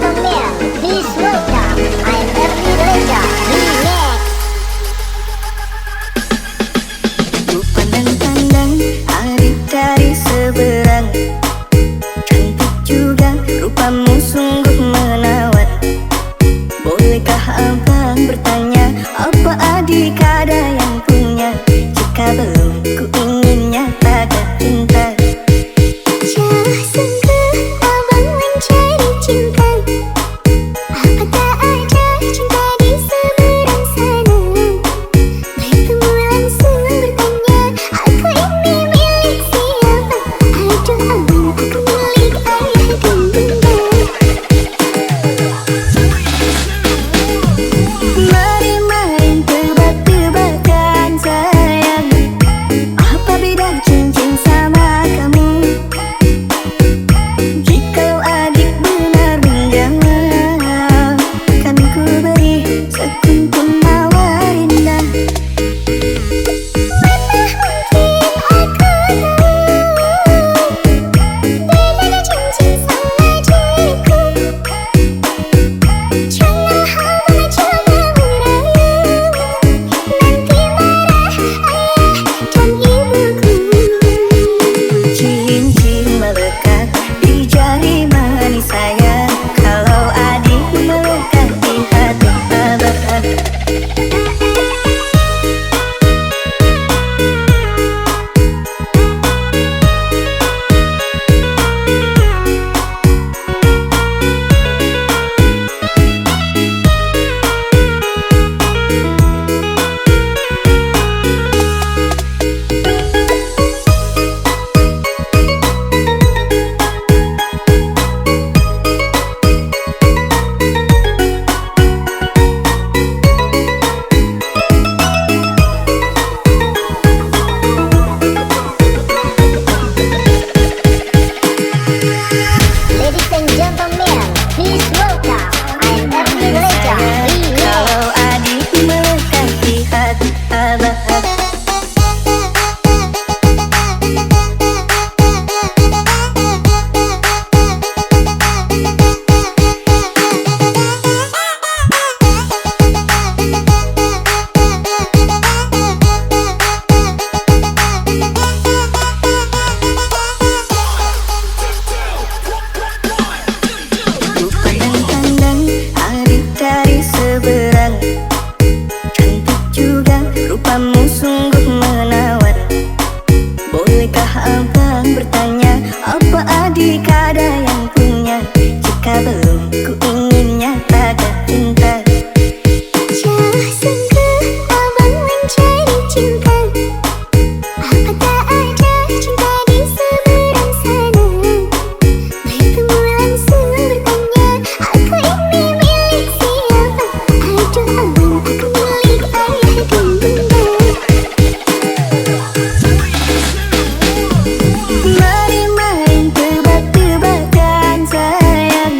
gentlemen, please welcome I'm Ernie Reza Remix. Ku pandang-pandang adik dari seberang, cantik juga rupamu sungguh menawat. Bolehkah abang bertanya, apa adik ada yang punya? Jika belum, ku ingin nyatakan cinta. Jauh sungguh abang mencari cinta, apa tak ada cinta di seberang sana? Bertemu langsung bertanya, aku ini milik siapa? Aduh abang, aku milik ayah dan bunda. Mari main tebak-tebakan sayang, apa beda cincin sama kamu? Jikalau adik benar menjawab, kan ku beri sekuntum mawar indah. Mana mungkin aku tahu bedanya cincin sama diriku. Jangan abang coba merayu, nanti marah ayah dan ibuku. Cincin melekat di jari manis sayang, kalau adik melekat di hati abang. Ladies and gentlemen, please welcome I'm Ernie Reza Remix. Kalau adik melekat di hati abang. Ku pandang-pandang adik dari seberang, cantik juga rupamu sungguh menawat. Bolehkah abang bertanya, apa adik ada yang punya? Jika belum, ku ingin nyatakan cinta. Jauh sungguh abang mencari cinta, apa tak ada cinta di seberang sana? Bertemu langsung bertanya, aku ini milik siapa? Aduh abang, aku milik ayah dan bunda. Mari main tebak-tebakan sayang,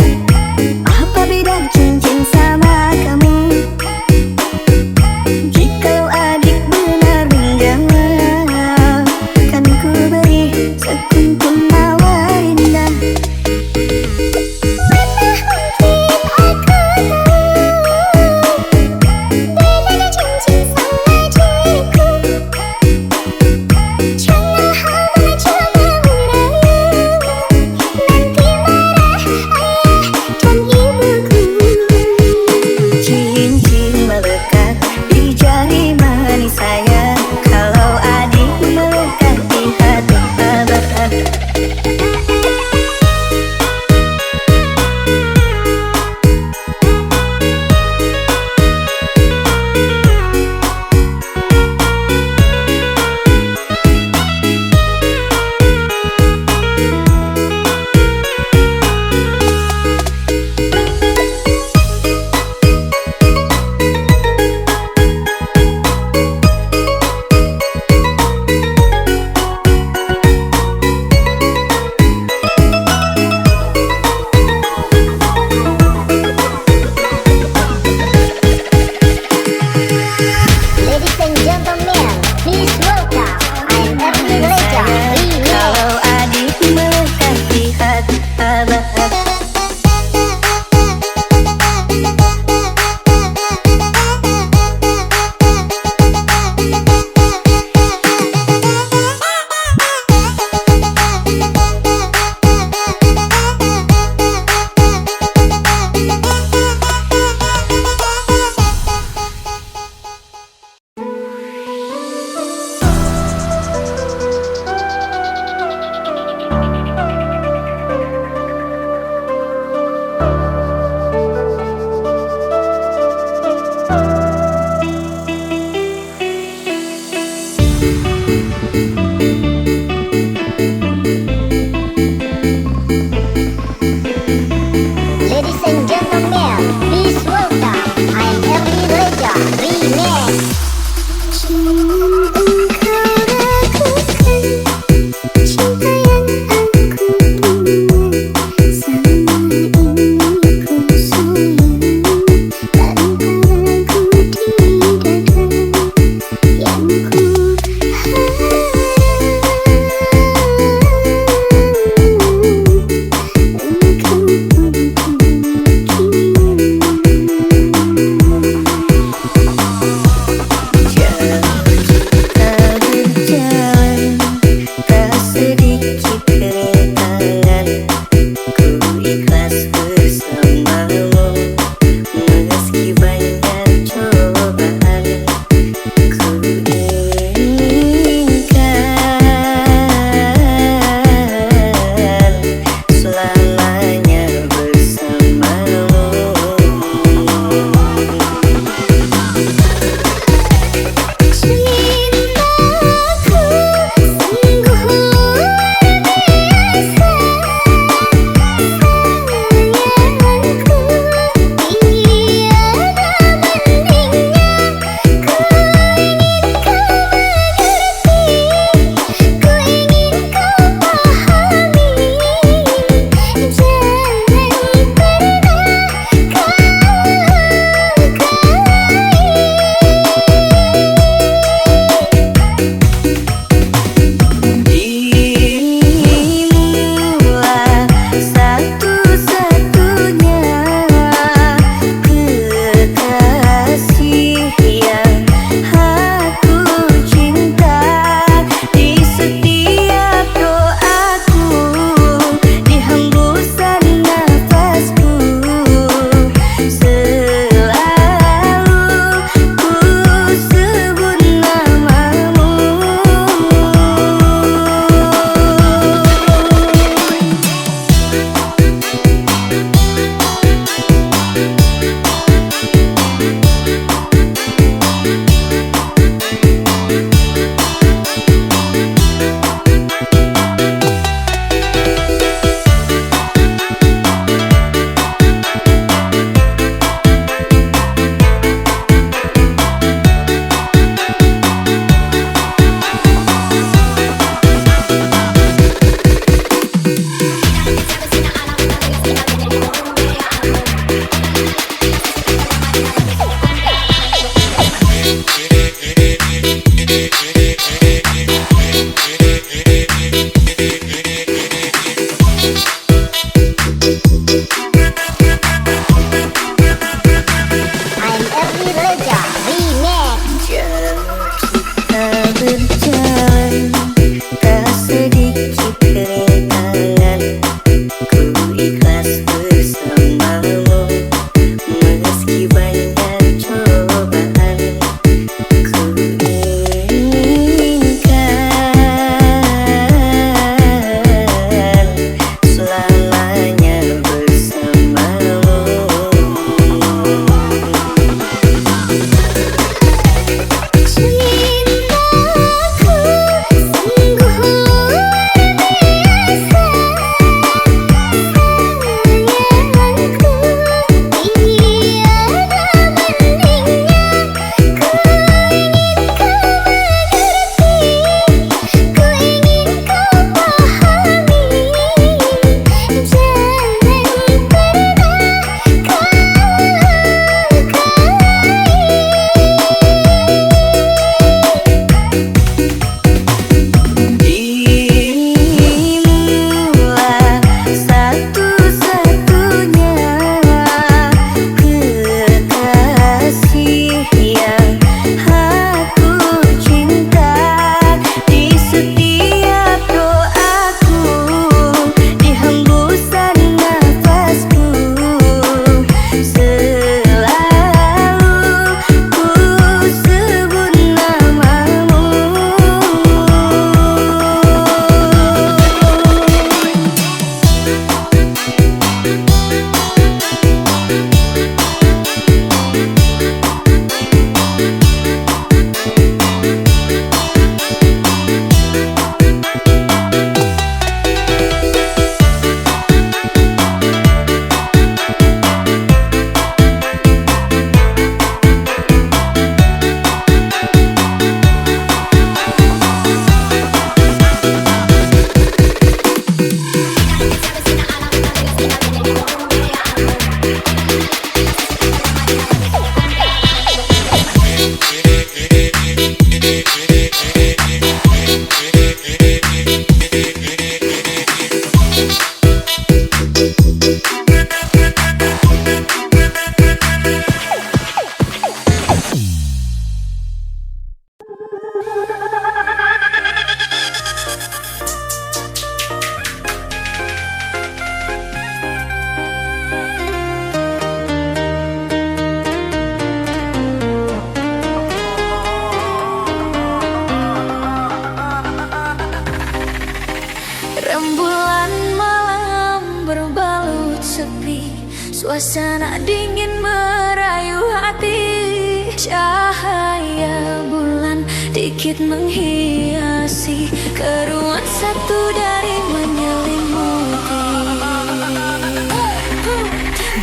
Suasana dingin merayu hati, cahaya bulan dikit menghiasi keruan satu dari menyelimuti.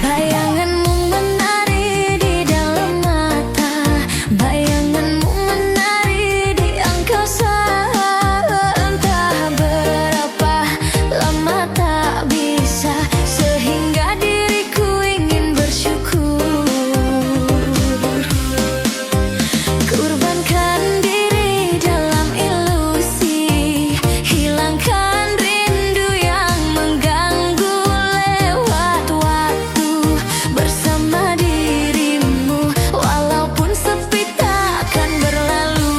Bayanganmu menari di dalam mata, bayanganmu menari di angkasa. Entah berapa lama tak bisa, sehingga diriku ingin bersyukur. Kurbankan diri dalam ilusi, hilangkan rindu yang mengganggu. Lewat waktu bersama dirimu, walaupun sepi takkan berlalu.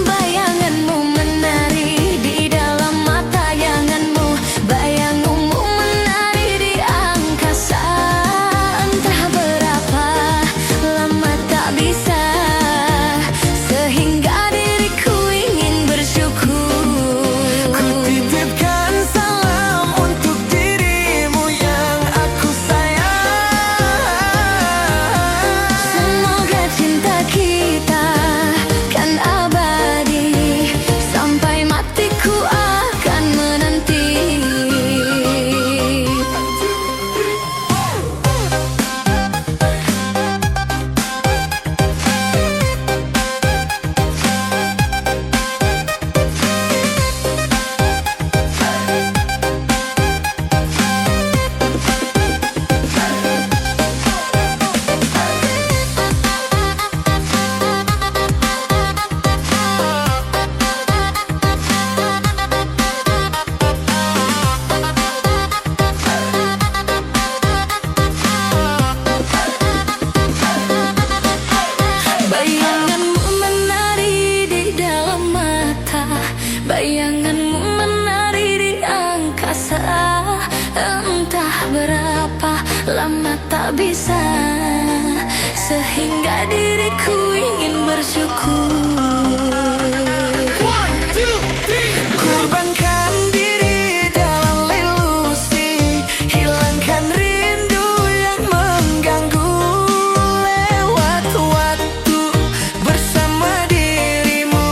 Bayanganmu menari di dalam mata yanganmu, bayanganmu menari di angkasa. Entah berapa lama tak bisa, sehingga diriku ingin bersyukur. Ku titipkan salam untuk dirimu yang aku sayang. Semoga cinta kita kan abadi, sampai matiku akan menanti. Bayanganmu menari di dalam mata, bayanganmu menari di angkasa. Entah berapa lama tak bisa, sehingga diriku ingin bersyukur. Kurbankan diri dalam ilusi, hilangkan rindu yang mengganggu. Lewat waktu bersama dirimu,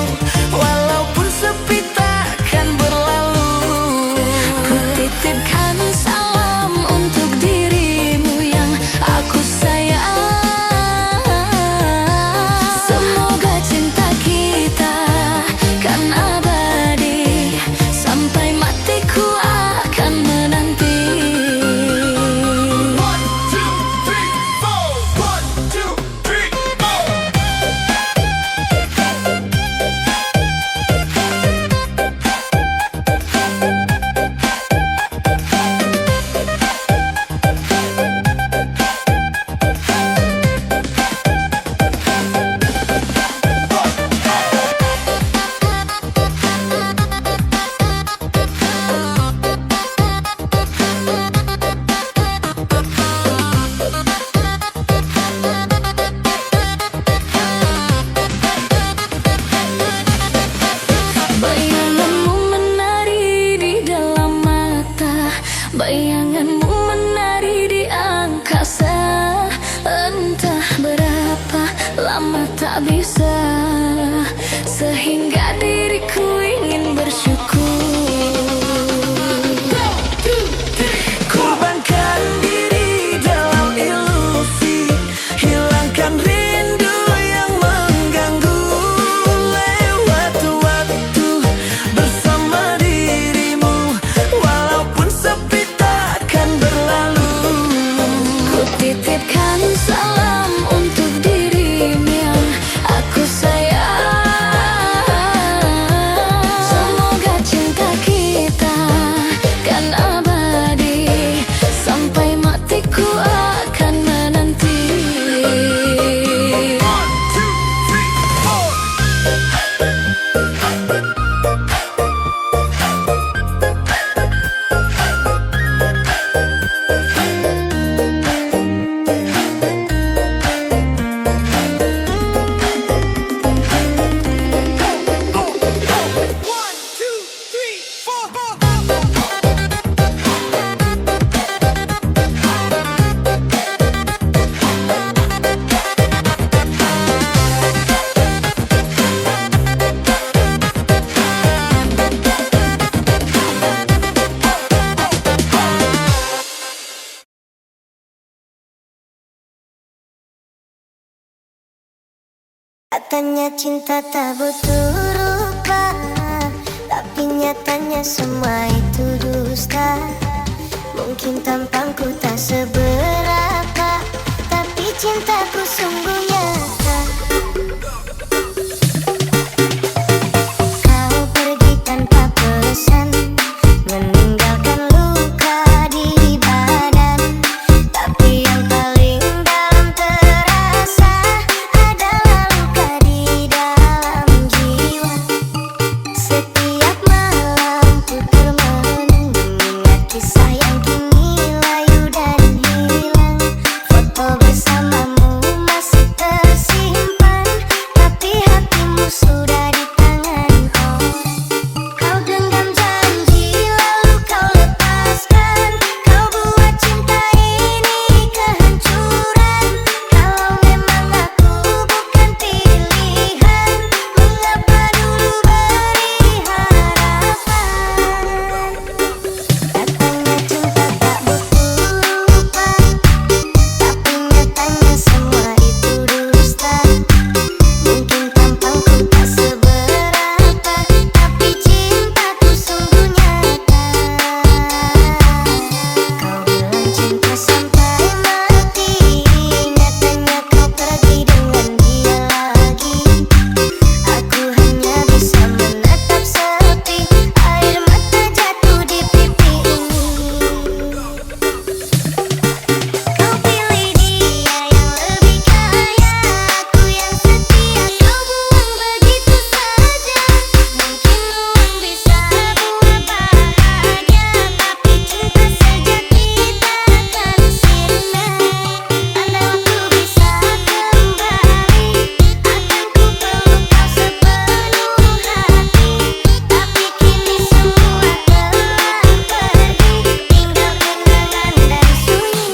walaupun sepi takkan berlalu. Ku titipkan salam untuk dirimu yang aku sayang. Semoga cinta Katanya cinta tak butuh rupa, tapi nyatanya semua itu dusta. Mungkin tampangku tak seberapa, tapi cintaku sungguh nyata. Kau pergi tanpa pesan, meninggalkan luka di badan. Tapi yang paling dalam terasa adalah luka di dalam jiwa. Setiap malam ku termenung mengingat kisah yang kini layu dan hilang. Foto bersamamu masih tersimpan, tapi hatimu sudah di tangan orang. Kau genggam janji lalu kau lepaskan. Kau buat cinta ini kehancuran. Kalau memang aku bukan pilihan, mengapa dulu beri harapan? Katanya cinta tak butuh rupa, tapi nyatanya semua itu dusta. Mungkin tampangku tak seberapa, tapi cintaku sungguh nyata. Kau bilang cinta sampai mati, nyatanya kau pergi dengan dia lagi. Aku hanya bisa menatap sepi, air mata jatuh di pipi ini. Kau pilih dia yang lebih kaya, aku yang setia kau buang begitu saja. Mungkin uang bisa buat bahagia, tapi cinta sejati takkan sirna. Andai waktu bisa kembali, akan ku peluk kau sepenuh hati. Tapi kini semua telah pergi, tinggal kenangan dan sunyi.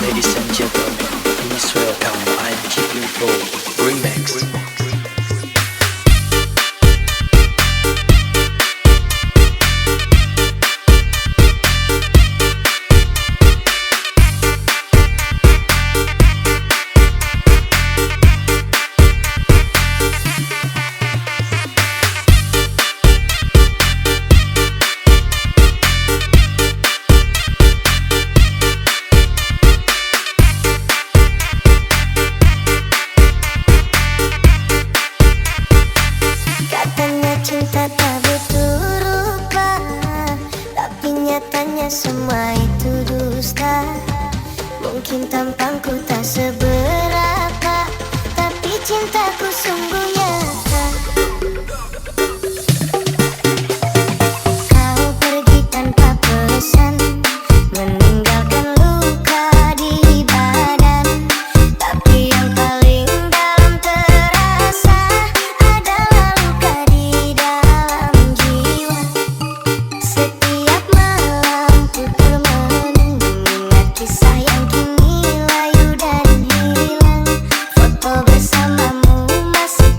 Ladies and gentlemen, please welcome I'm Keeping Flow Remix. Katanya cinta tak butuh rupa, tapi nyatanya semua itu dusta. Mungkin tampangku tak seberapa, tapi cintaku sungguh nyata. Kau pergi tanpa pesan, meninggalkan luka di badan. Tapi yang paling dalam terasa adalah luka di dalam jiwa. Setiap malam ku termenung mengingat kisah yang kini layu dan hilang. Foto bersamamu masih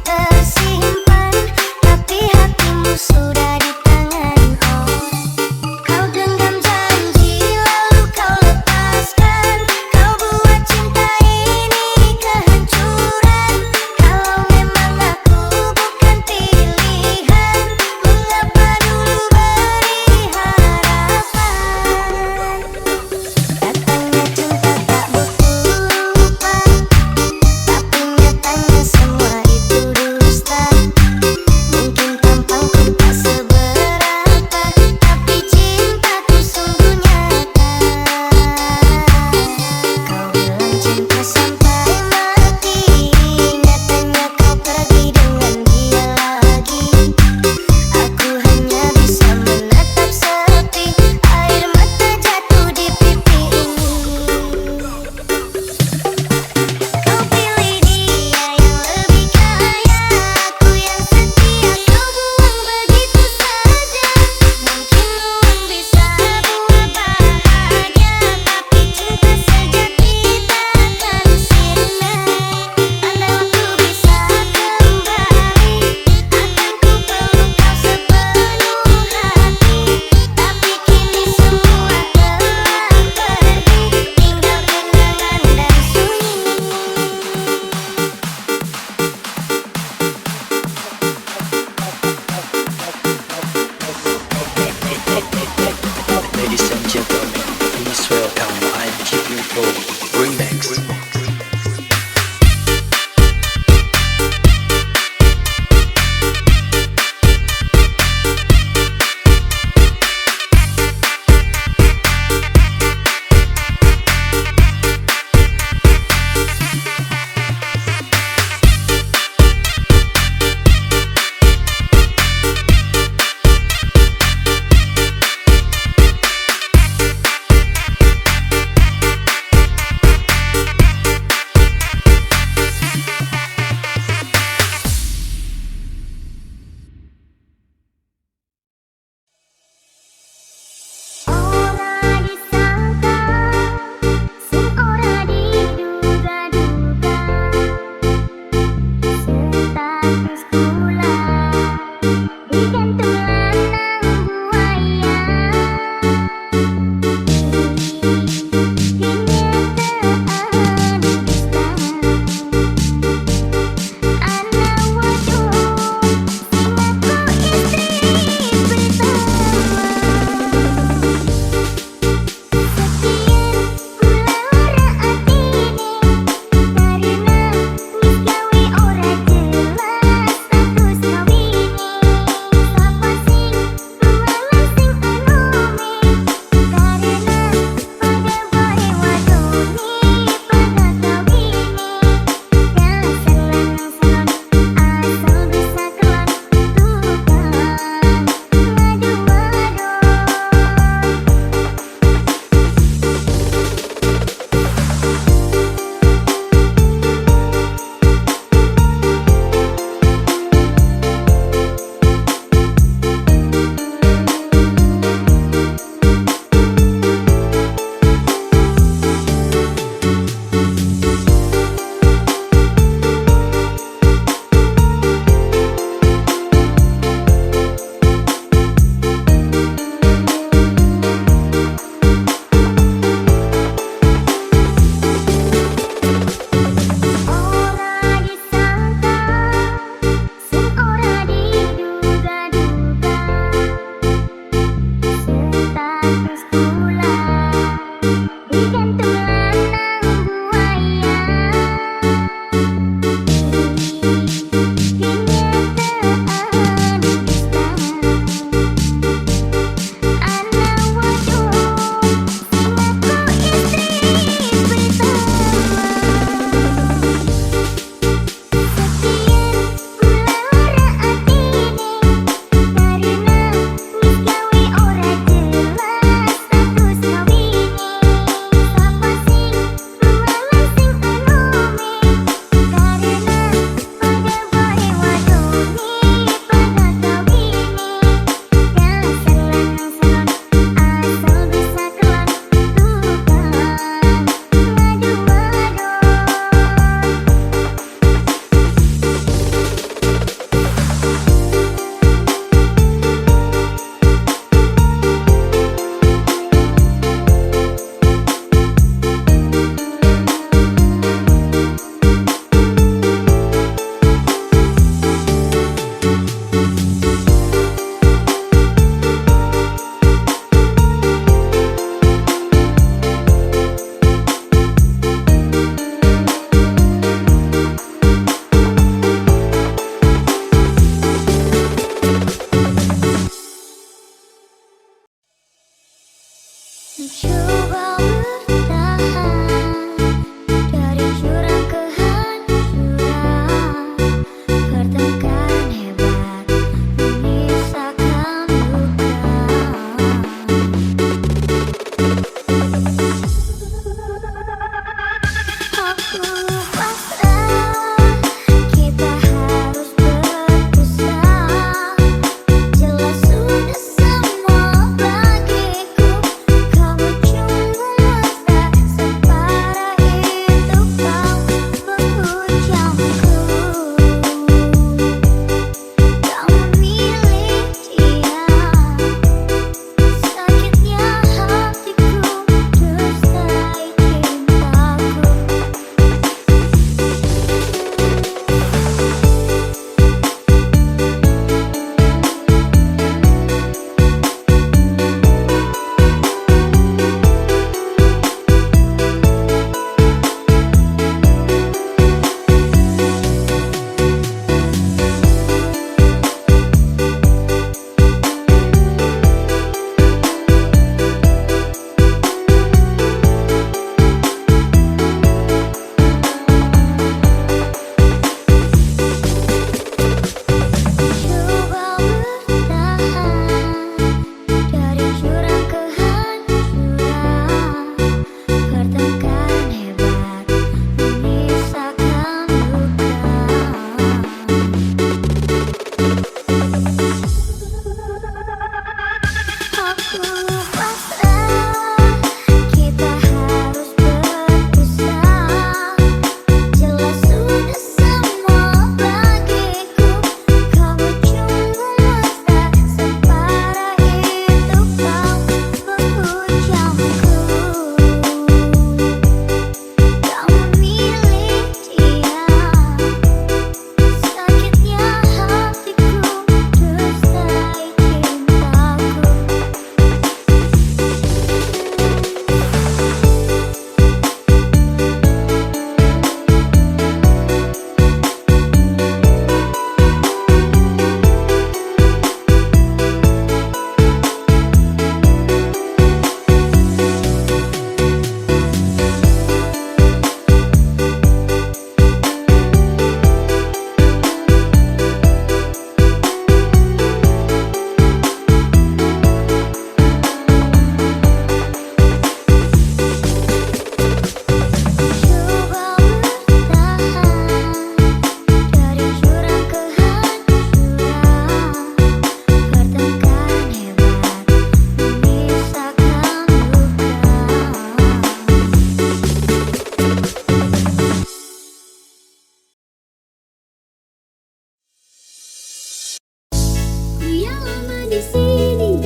di sini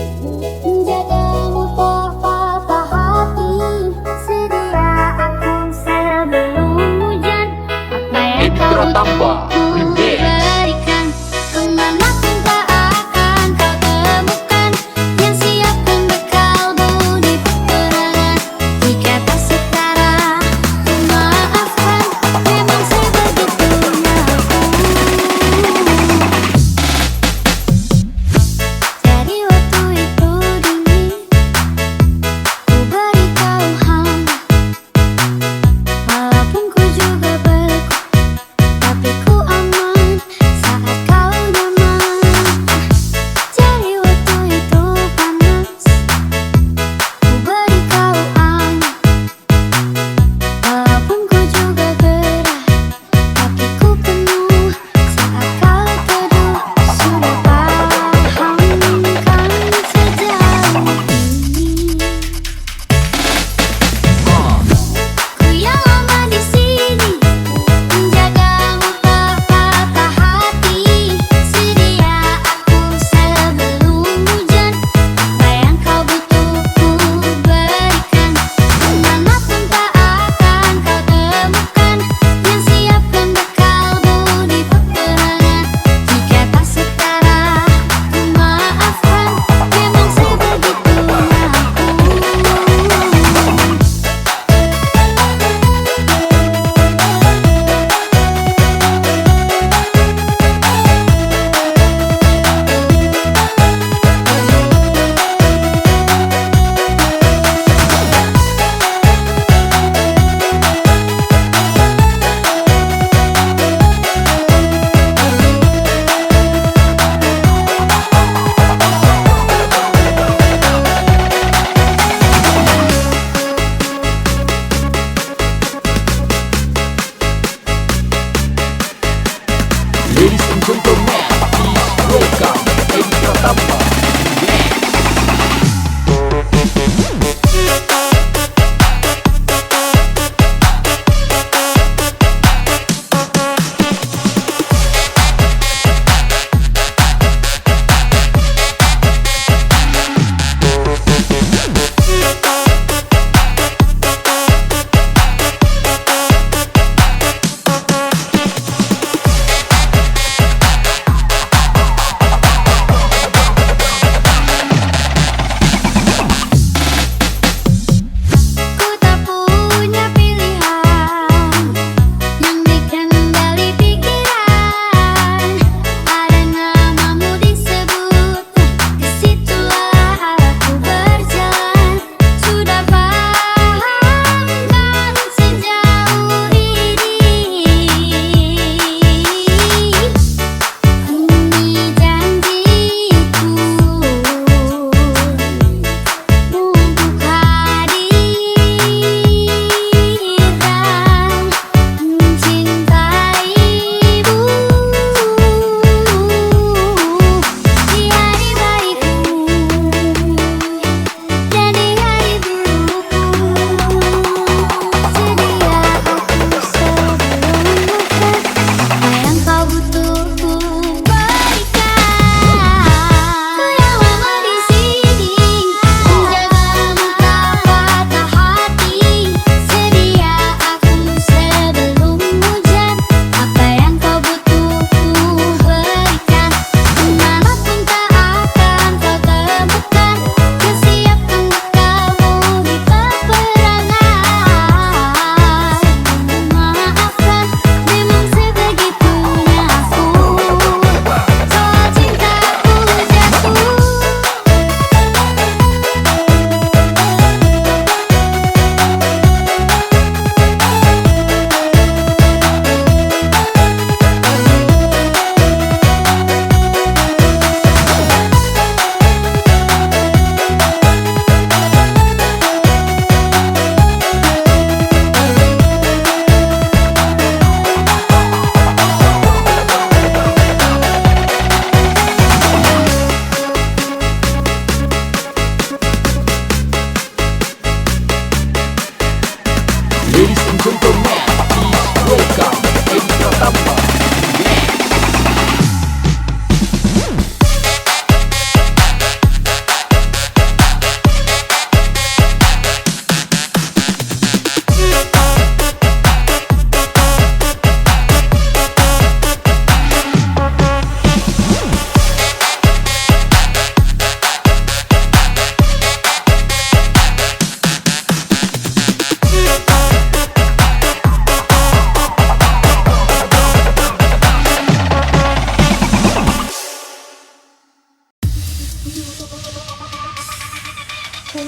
menjagamu tak patah hati. Sedia aku sebelum hujan. Apa yang kau butuh ku berikan. Kemanapun tak akan kau temukan yang siapkan bekalmu di peperangan. Jika tak setara, ku maafkan. Memang sebegitunya aku. Jadi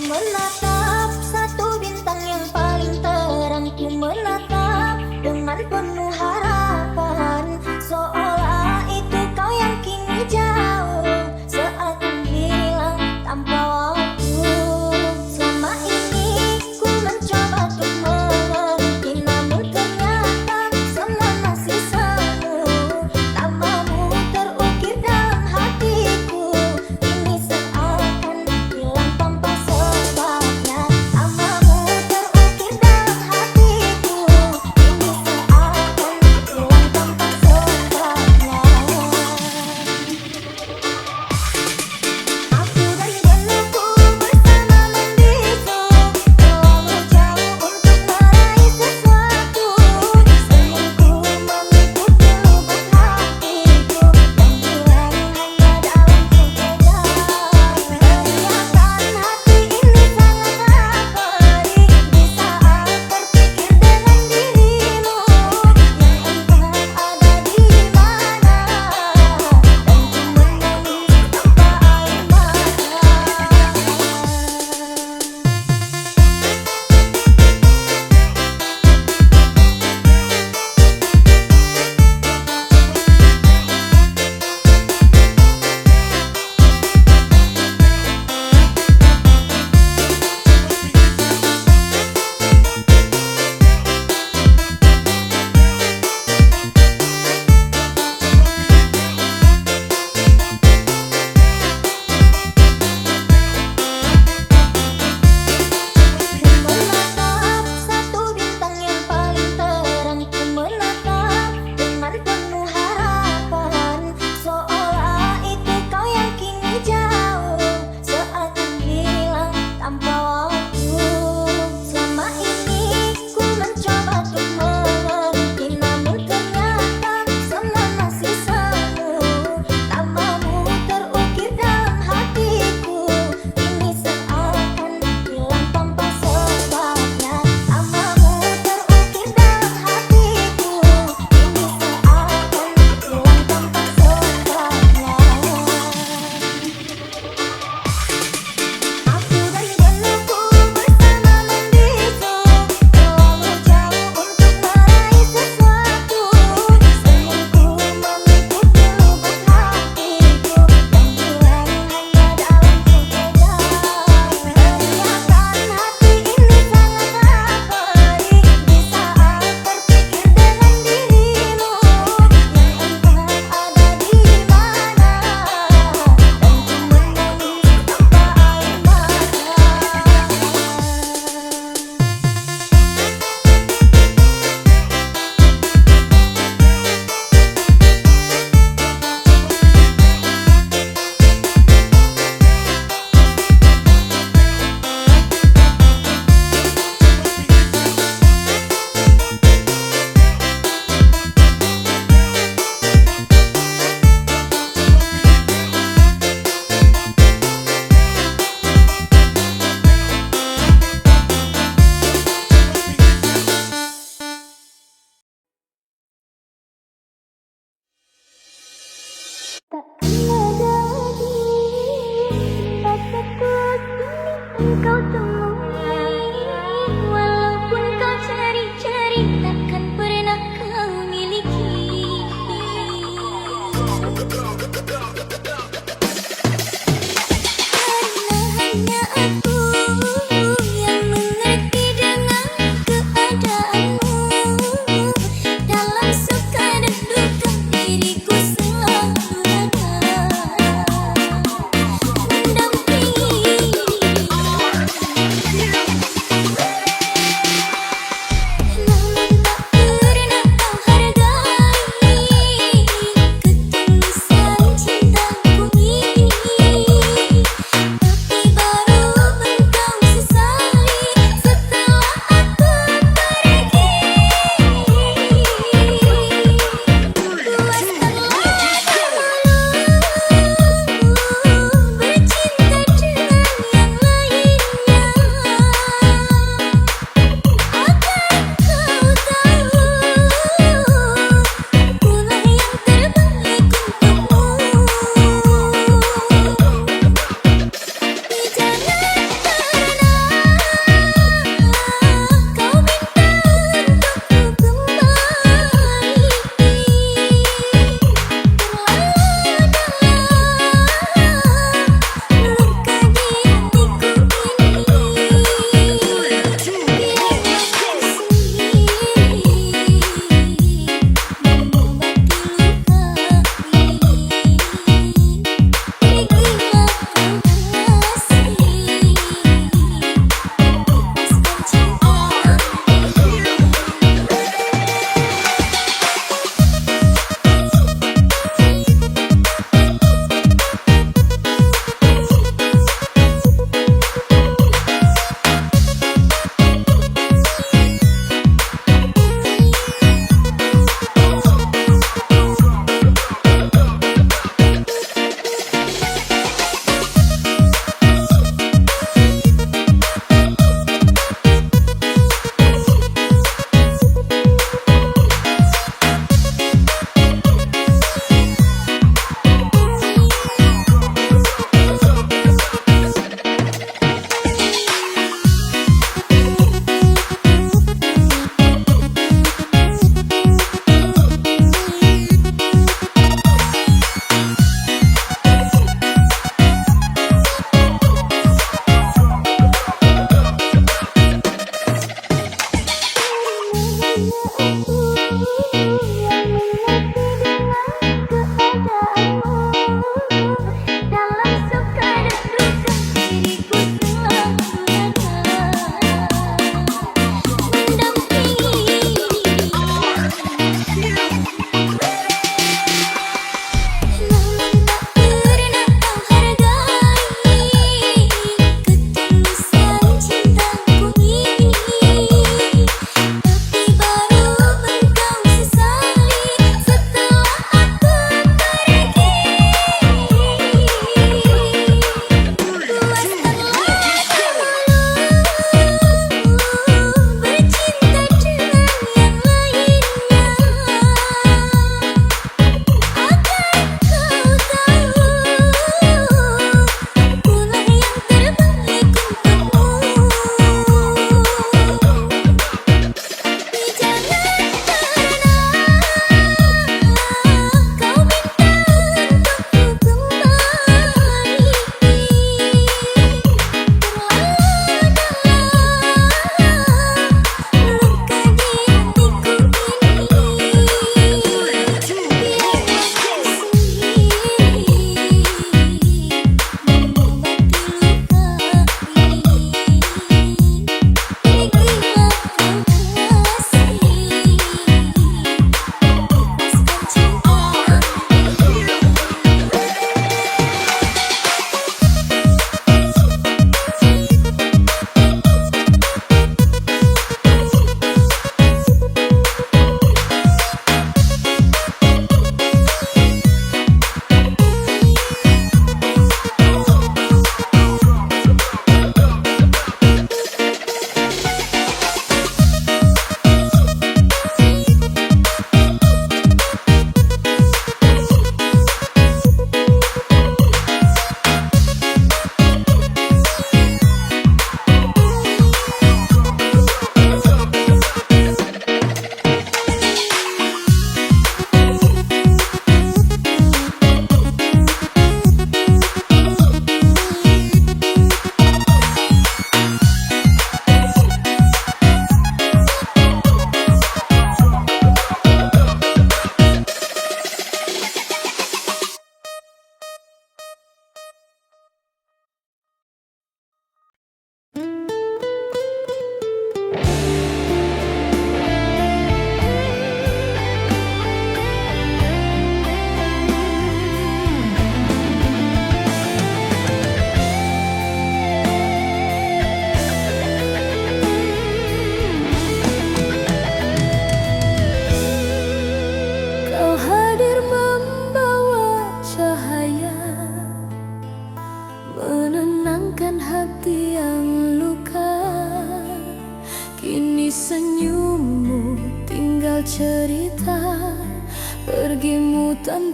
menatap satu bintang yang paling terang, ku menatap dengan penuh harapan, seolah itu kau yang kini jauh, seakan hilang tanpa waktu. Selama ini ku mencoba untuk mengerti, namun ternyata semua masih semu. Tamamu terukir dalam hatiku, ini seakan hilang tanpa sebabnya. Tamamu terukir dalam hatiku, ini seakan hilang tanpa sebabnya. Aku dari dulu bersama membisu, terlalu jauh untuk meraih sesuatu. Senyumku mengikuti lubuk hatiku, yang hilang hanya dalam sekejap. Teriakan hati ini sangatlah perih di saat terpikir dengan dirimu, yang entah ada di mana, dan ku menangis tanpa air mata. Menatap satu bintang yang paling terang, ku menatap dengan penuh harapan, seolah itu kau yang kini jauh, seakan hilang tanpa waktu. Selama ini ku mencoba untuk mengerti, namun ternyata semua masih semu. Tamamu terukir dalam hatiku, ini seakan hilang tanpa sebabnya. Tamamu terukir dalam hatiku, ini seakan hilang tanpa sebabnya. Aku dari dulu bersama membisu, terlalu jauh untuk meraih sesuatu. Senyumku mengikuti lubuk hatiku, yang hilang hanya dalam sekejap. Teriakan hati ini sangatlah perih di saat terpikir dengan dirimu, yang entah ada di mana, dan ku menangis tanpa air mata. Takkan ada lagi rasaku ini engkau temui, walaupun kau cari-cari takkan pernah kau miliki. Karena hanya aku yang mengerti dengan keadaanmu, dalam suka dan duka diriku selalu ada mendampingi.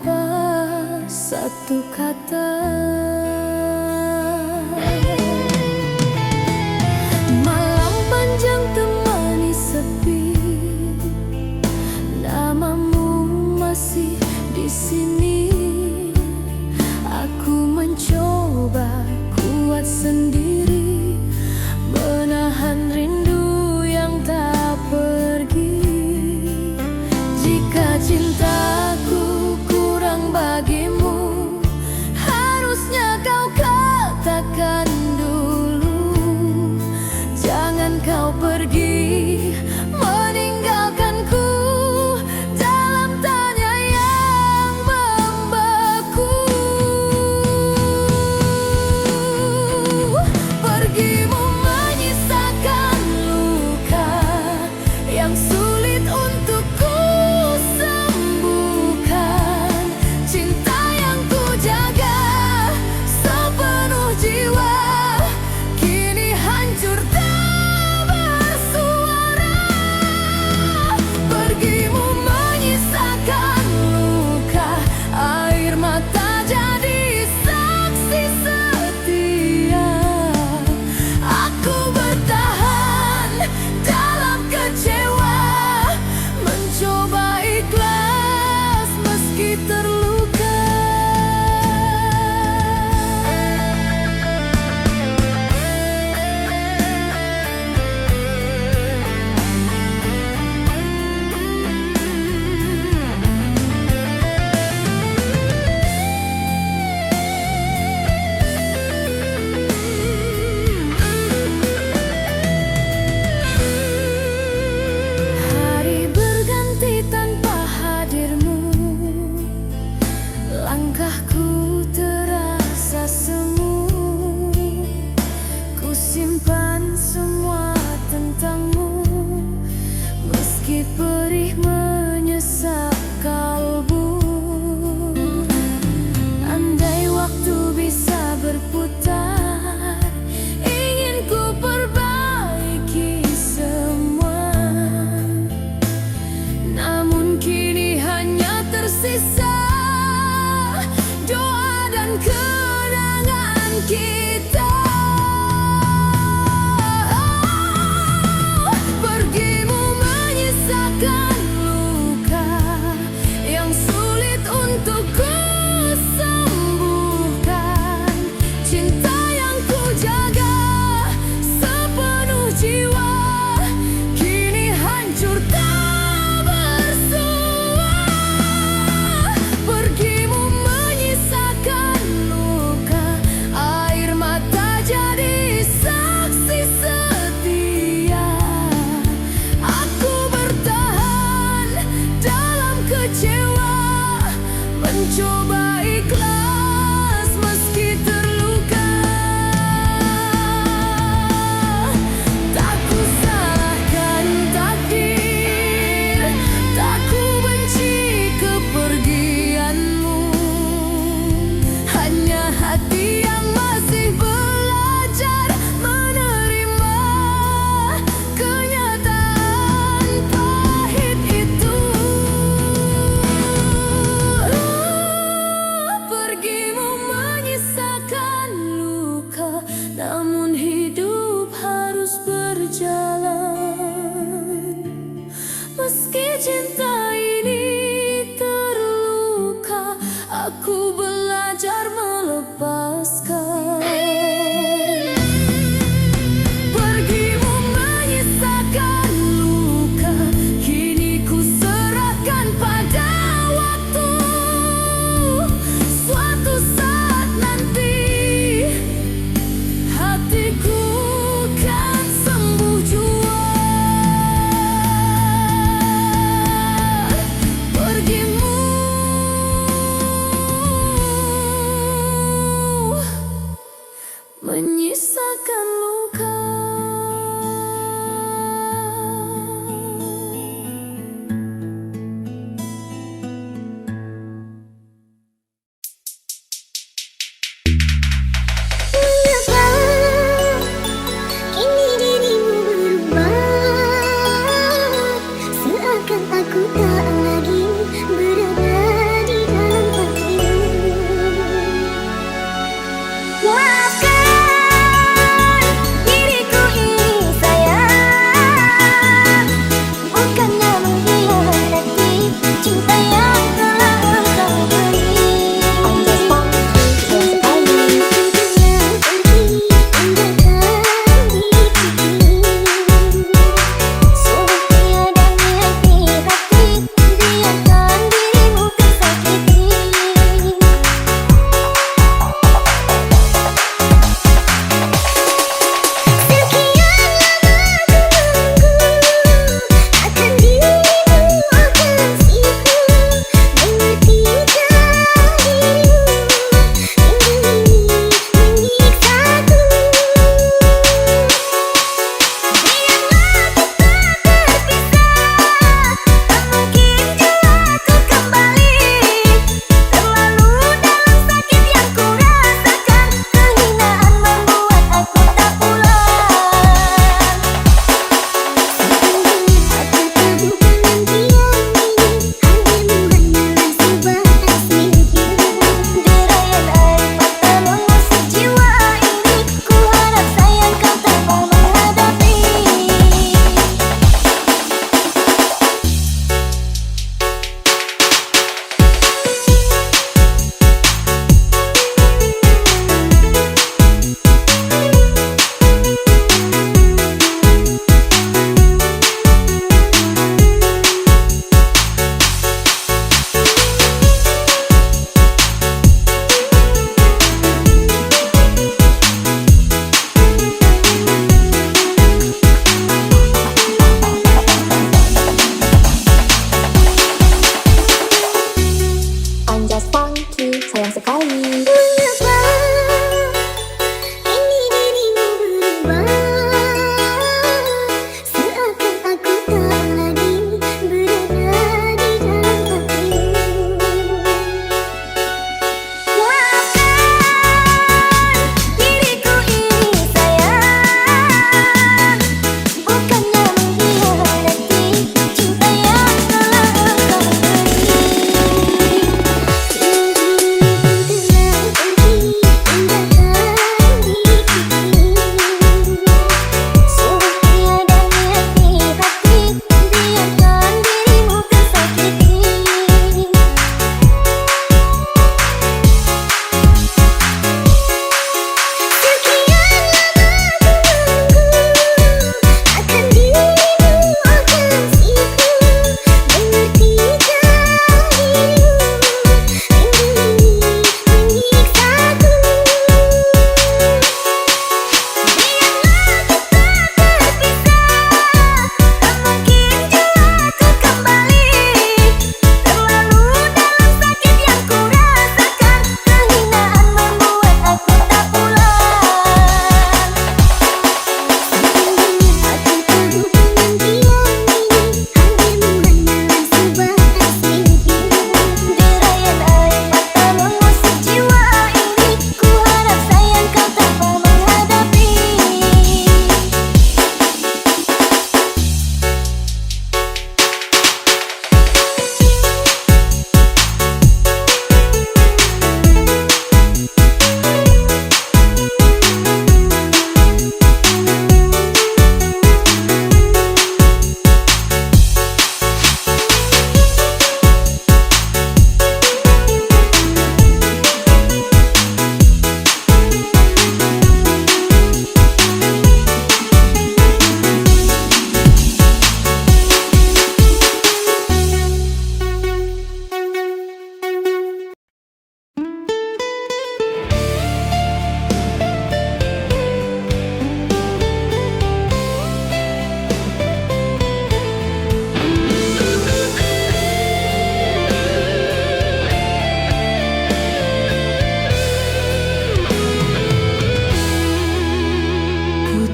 tanpa satu kata. Malam panjang temani sepi, namamu masih di sini. Aku mencoba kuat sendiri, menahan rindu yang tak pergi. Jika cintaku kurang bagimu, harusnya kau katakan dulu. Jangan kau pergi meninggalkanku dalam tanya yang membeku. Pergimu menyisakan luka yang sulit untuk ku sembuhkan. Cinta yang ku jaga sepenuh jiwa kini hancur tak bersuara. Pergimu menyisakan luka, air mata jadi saksi setia. Aku bertahan dalam kecewa, mencoba ikhlas meski terluka. Hari berganti tanpa hadirmu, langkahku terasa semu. Ku simpan semua tentangmu, meski perih menyesap kalbu. Andai waktu bisa berputar, ingin ku perbaiki semua. Namun kini hanya tersisa doa dan kenangan kita. Pergimu menyisakan luka yang sulit untuk ku sembuhkan. Cinta yang ku jaga sepenuh jiwa kini hancur tak bersua. Pergimu menyisakan luka, air mata jadi saksi setia. Aku bertahan dalam kecewa, mencoba ikhlas meski terluka. Tak ku salahkan takdir, tak ku benci kepergianmu. Hanya hati yang masih belajar menerima kenyataan pahit itu. Pergimu menyisakan luka, namun hidup harus berjalan. Meski cinta ini terluka, aku belajar melepaskan. Pergimu menyisakan luka, kini ku serahkan pada waktu. Suatu saat nanti hatiku kan sembuh jua. Pergimu menyisakan luka. Mengapa kini dirimu berubah, seakan aku tak lagi berada di dalam Thank you, sayang sekali. Mengapa ini dirimu berubah? Seakan aku tak lagi berada di dalam hatimu. Maafkan diriku ini sayang, bukannya mengkhianati cinta yang telah engkau beri.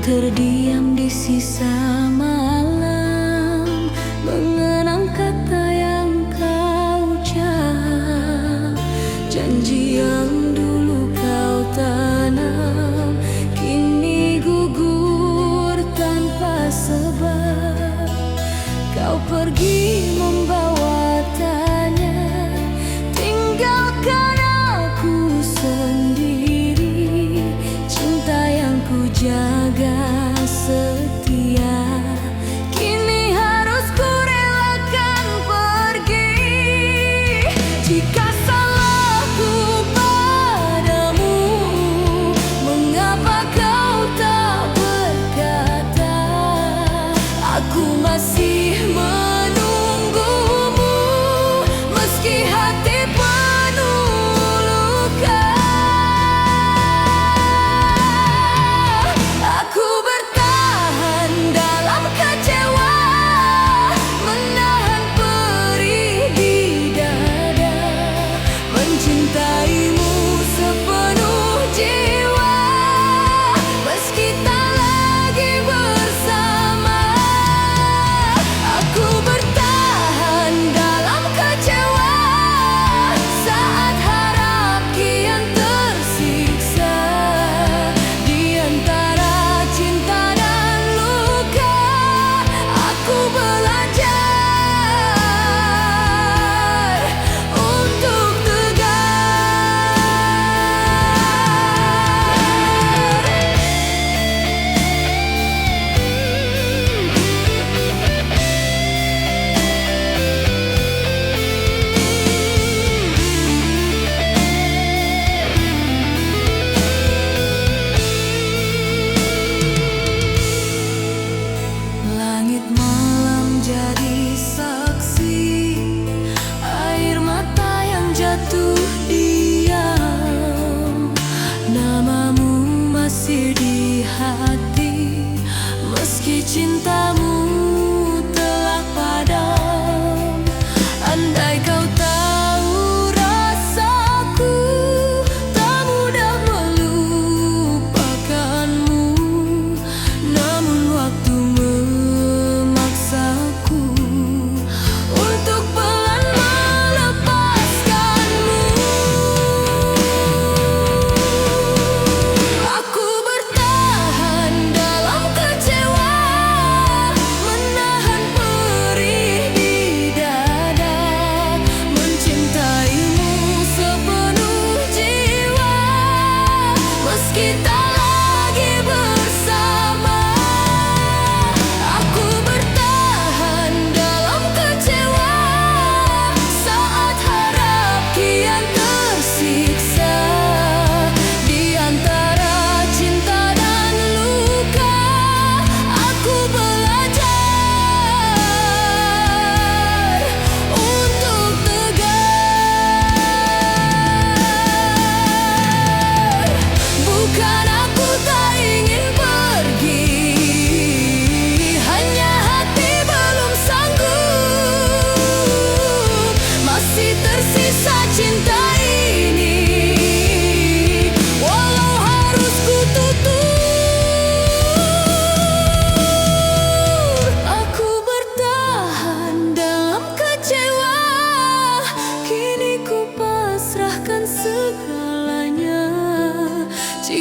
Terdiam di sisa malam, mengenang kata yang kau ucap, janji yang dulu kau tanam, kini gugur tanpa sebab. Kau pergi membawa tanya, tinggalkan aku sendiri. Cinta yang ku jaga setia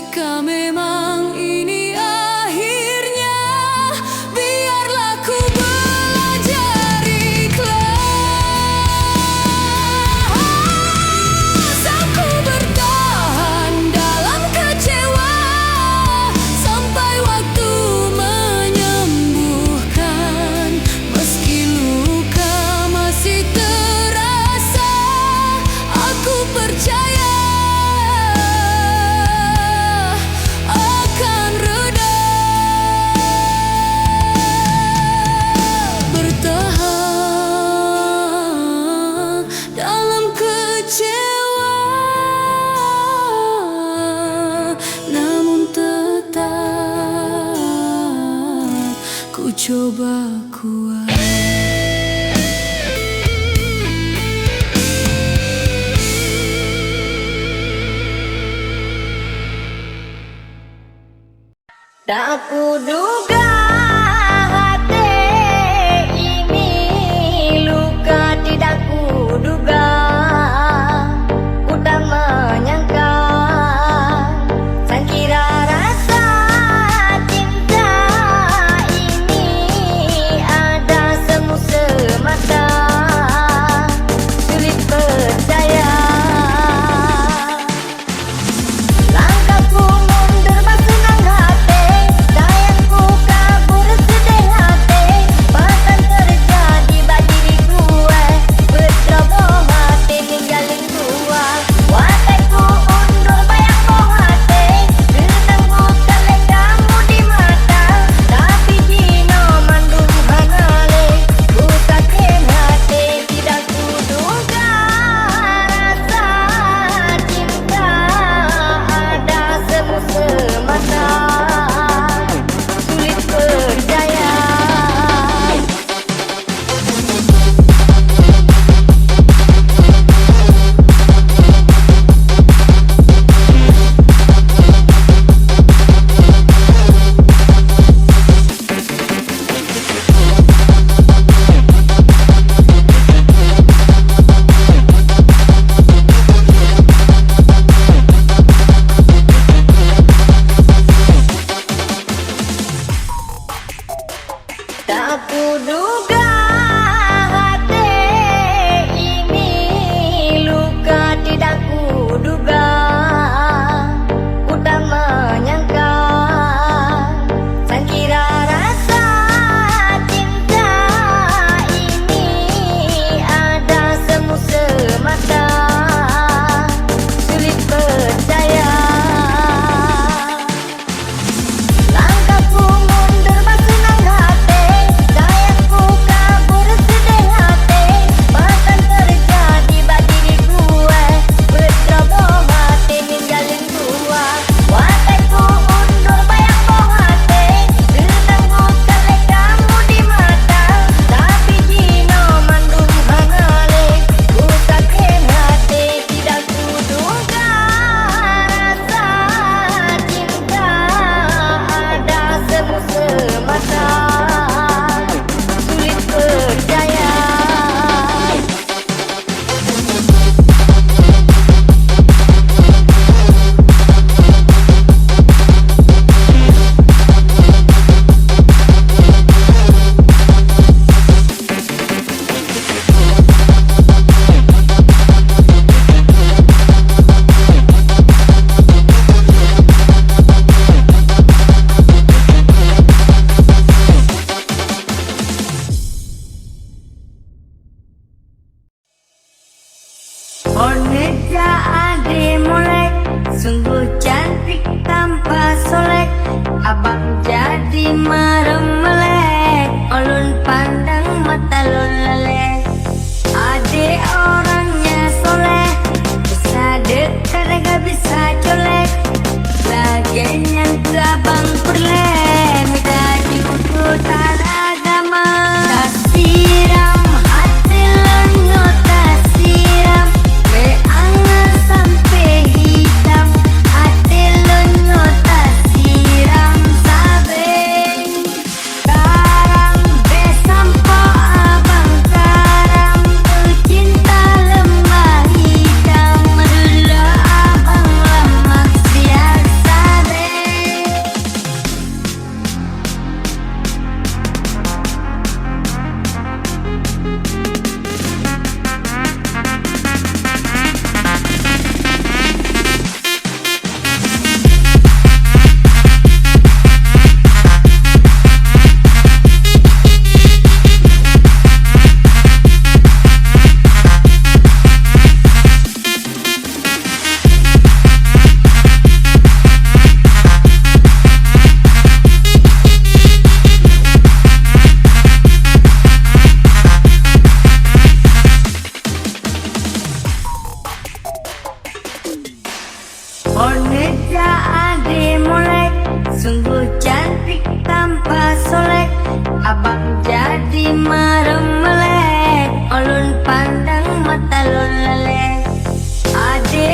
Jika memang ini akhirnya, biarlah ku belajar ikhlas. Aku bertahan dalam kecewa sampai waktu menyembuhkan. Meski luka masih terasa, aku percaya akan reda. Bertahan dalam kecewa, namun tetap ku coba kuat. Tak kuduga hati ini luka, tidak kuduga, ku tak menyangka. Sangkira rasa cinta ini ada semu semata, sulit percaya. Langkahku mundur bersenang hati, sayangku kabur sedih hati. Bahkan terjadi bagi diriku, berceroboh hati ninggalin gua. Watakku undur bayang boh hati, tentangku kelek kamu di mata. Tapi dino mandung hanale, ku sakit hati, tidak kuduga rasa cinta ada semu semata, sulit percaya. Tak kuduga hati ini luka, tidak kuduga, ku tak menyangka. Sangkira rasa cinta ini ada semu semata, sulit percaya. Langkahku mundur bersenang hati, sayangku kabur sedih hati. Bahkan terjadi bagi diriku, berceroboh hati ninggalin gua. Watakku undur bayang boh hati, tentangku kelek kamu di mata. Tapi dino mandung hanale, ku sakit hati, tidak kuduga rasa cinta ada semu semata, sulit percaya. Oneja ade molek, sungguh cantik tanpa solek. Abang jadi merem melek, ulun pandang mata lun lelek. Ade orangnya soleh, bisa dekat gak bisa colek. Laginya abang perleh, minta diututan agama. Tak siram hati lenyo, tak siram beangan sampai hitam. Hati lenyo tak siram sabe. Sekarang besampo abang Sungguh cantik tanpa solek, abang jadi marem melek. Ulun pandang mata lun lelek. Ade